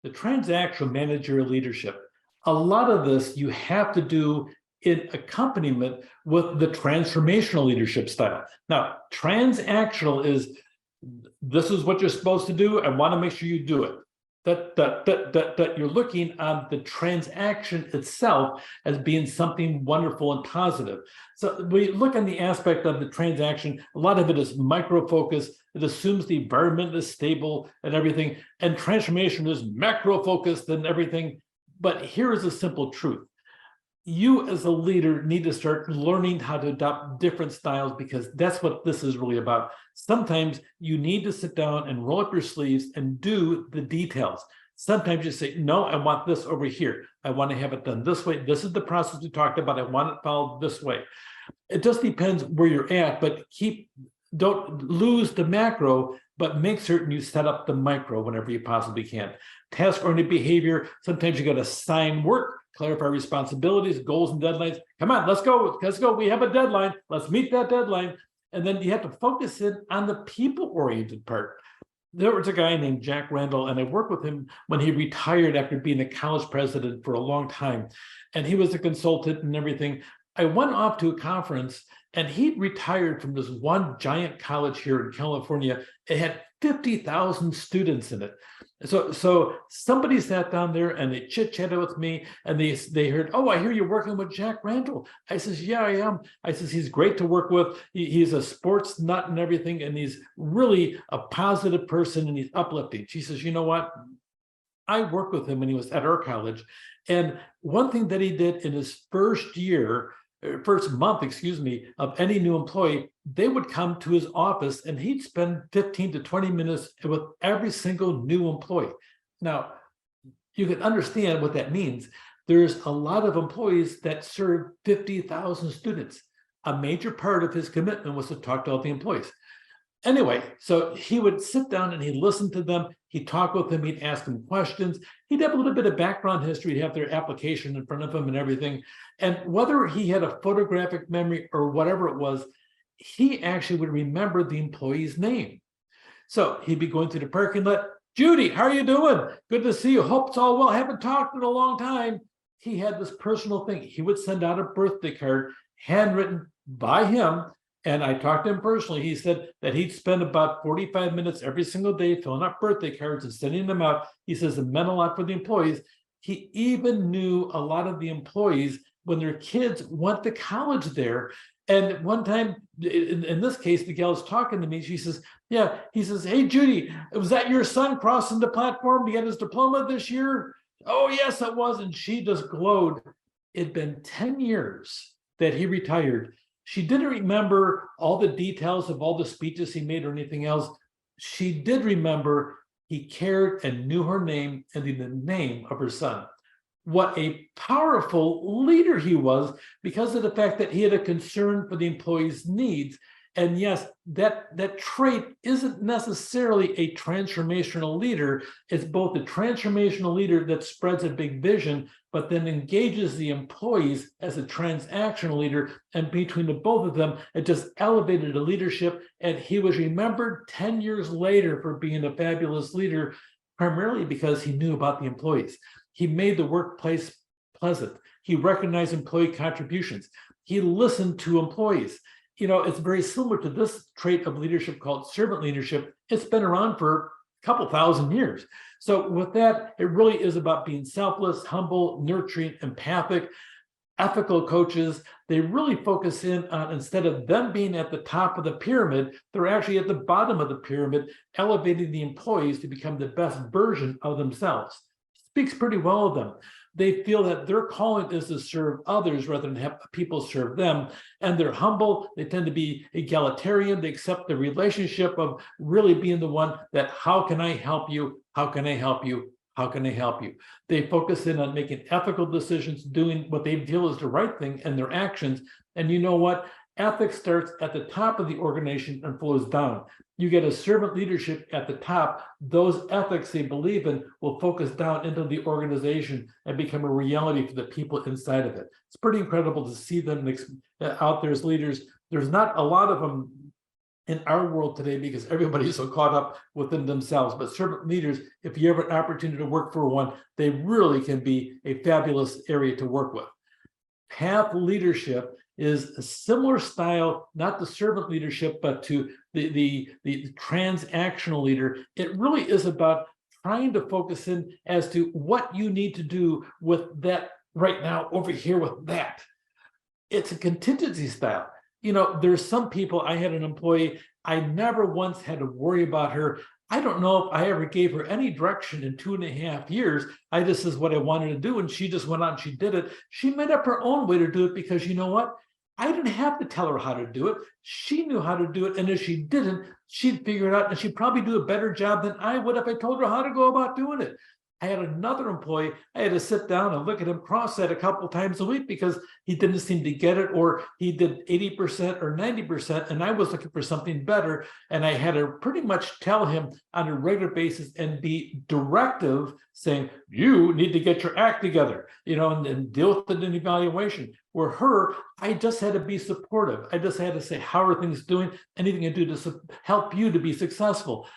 the transactional managerial leadership, a lot of this you have to do in accompaniment with the transformational leadership style. Now, transactional is this is what you're supposed to do. I want to make sure you do it. That you're looking on the transaction itself as being something wonderful and positive. So we look on the aspect of the transaction, a lot of it is micro focus. It assumes the environment is stable and everything, and transformation is macro focused and everything. But here is a simple truth. You as a leader need to start learning how to adopt different styles, because that's what this is really about. Sometimes you need to sit down and roll up your sleeves and do the details. Sometimes you say, no, I want this over here. I want to have it done this way. This is the process we talked about. I want it followed this way. It just depends where you're at, but don't lose the macro, but make certain you set up the micro whenever you possibly can. Task-oriented behavior, sometimes you got to assign work, clarify responsibilities, goals, and deadlines. Come on, let's go. Let's go. We have a deadline. Let's meet that deadline. And then you have to focus in on the people-oriented part. There was a guy named Jack Randall, and I worked with him when he retired after being a college president for a long time. And he was a consultant and everything. I went off to a conference, and he retired from this one giant college here in California. It had 50,000 students in it. So somebody sat down there and they chit-chatted with me, and they heard, oh, I hear you're working with Jack Randall. I says, yeah, I am. I says, he's great to work with. He's a sports nut and everything, and he's really a positive person, and he's uplifting. She says, you know what? I worked with him when he was at our college. And one thing that he did in his first month, of any new employee, they would come to his office and he'd spend 15 to 20 minutes with every single new employee. Now, you can understand what that means. There's a lot of employees that serve 50,000 students. A major part of his commitment was to talk to all the employees. Anyway, so he would sit down and he'd listen to them. He'd talk with them. He'd ask them questions. He'd have a little bit of background history. He'd have their application in front of him and everything. And whether he had a photographic memory or whatever it was, he actually would remember the employee's name. So he'd be going through the parking lot. Judy, how are you doing? Good to see you. Hope it's all well. Haven't talked in a long time. He had this personal thing. He would send out a birthday card handwritten by him. And I talked to him personally. He said that he'd spend about 45 minutes every single day filling out birthday cards and sending them out. He says it meant a lot for the employees. He even knew a lot of the employees when their kids went to college there. And one time, in this case, the gal was talking to me. She says, yeah, he says, hey, Judy, was that your son crossing the platform to get his diploma this year? Oh, yes, it was. And she just glowed. It'd been 10 years that he retired. She didn't remember all the details of all the speeches he made or anything else. She did remember he cared and knew her name and the name of her son. What a powerful leader he was, because of the fact that he had a concern for the employees' needs. And yes, that trait isn't necessarily a transformational leader. It's both a transformational leader that spreads a big vision, but then engages the employees as a transactional leader. And between the both of them, it just elevated the leadership. And he was remembered 10 years later for being a fabulous leader, primarily because he knew about the employees. He made the workplace pleasant. He recognized employee contributions. He listened to employees. You know, it's very similar to this trait of leadership called servant leadership. It's been around for a couple thousand years. So with that, it really is about being selfless, humble, nurturing, empathic, ethical coaches. They really focus in on, instead of them being at the top of the pyramid, they're actually at the bottom of the pyramid, elevating the employees to become the best version of themselves. Speaks pretty well of them. They feel that their calling is to serve others rather than have people serve them. And they're humble. They tend to be egalitarian. They accept the relationship of really being the one that, how can I help you? How can I help you? How can I help you? They focus in on making ethical decisions, doing what they feel is the right thing in their actions. And you know what? Ethics starts at the top of the organization and flows down. You get a servant leadership at the top. Those ethics they believe in will focus down into the organization and become a reality for the people inside of it. It's pretty incredible to see them out there as leaders. There's not a lot of them in our world today because everybody's so caught up within themselves. But servant leaders, if you have an opportunity to work for one, they really can be a fabulous area to work with. Path leadership is a similar style, not the servant leadership, but to the transactional leader. It really is about trying to focus in as to what you need to do with that right now over here with that. It's a contingency style. There's some people, I had an employee, I never once had to worry about her. I don't know if I ever gave her any direction in 2.5 years. I just said what I wanted to do, and she just went out and she did it. She made up her own way to do it because you know what? I didn't have to tell her how to do it. She knew how to do it, and if she didn't, she'd figure it out, and she'd probably do a better job than I would if I told her how to go about doing it. I had another employee, I had to sit down and look at him cross-set a couple times a week because he didn't seem to get it, or he did 80% or 90%, and I was looking for something better. And I had to pretty much tell him on a regular basis and be directive, saying, you need to get your act together, and deal with it in evaluation. Where her, I just had to be supportive. I just had to say, how are things doing? Anything I do to help you to be successful.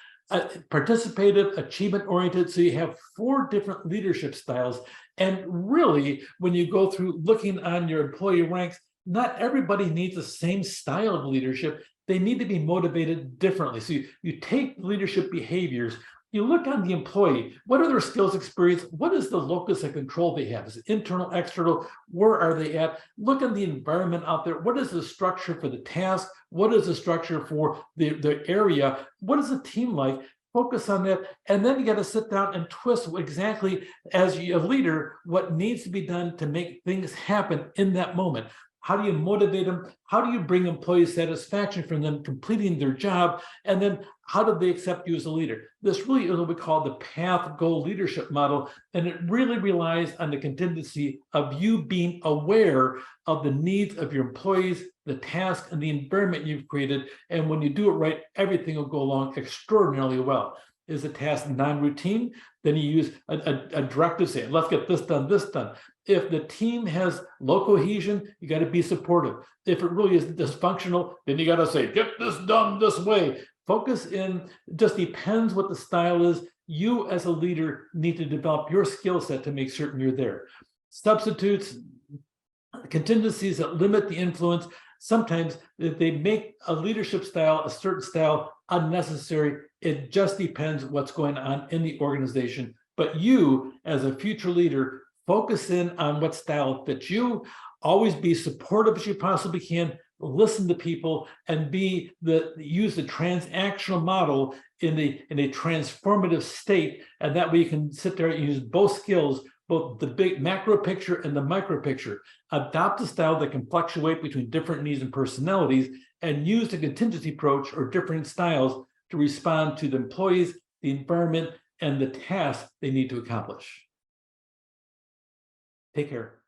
Participative, achievement-oriented. So you have 4 different leadership styles. And really, when you go through looking on your employee ranks, not everybody needs the same style of leadership. They need to be motivated differently. So you take leadership behaviors, you look on the employee, what are their skills, experience? What is the locus of control they have? Is it internal, external? Where are they at? Look at the environment out there. What is the structure for the task? What is the structure for the area? What is the team like? Focus on that. And then you got to sit down and twist exactly as a leader, what needs to be done to make things happen in that moment. How do you motivate them? How do you bring employee satisfaction from them completing their job? And then how do they accept you as a leader? This really is what we call the path goal leadership model. And it really relies on the contingency of you being aware of the needs of your employees, the task, and the environment you've created. And when you do it right, everything will go along extraordinarily well. Is the task non-routine? Then you use a directive saying, let's get this done, this done. If the team has low cohesion, you got to be supportive. If it really is dysfunctional, then you got to say, get this done this way. Focus in, just depends what the style is. You as a leader need to develop your skill set to make certain you're there. Substitutes, contingencies that limit the influence. Sometimes they make a leadership style, a certain style, unnecessary. It just depends what's going on in the organization. But you, as a future leader, focus in on what style fits you. Always be supportive as you possibly can. Listen to people and use the transactional model in a transformative state. And that way you can sit there and use both skills, both the big macro picture and the micro picture. Adopt a style that can fluctuate between different needs and personalities, and use the contingency approach or different styles to respond to the employees, the environment, and the tasks they need to accomplish. Take care.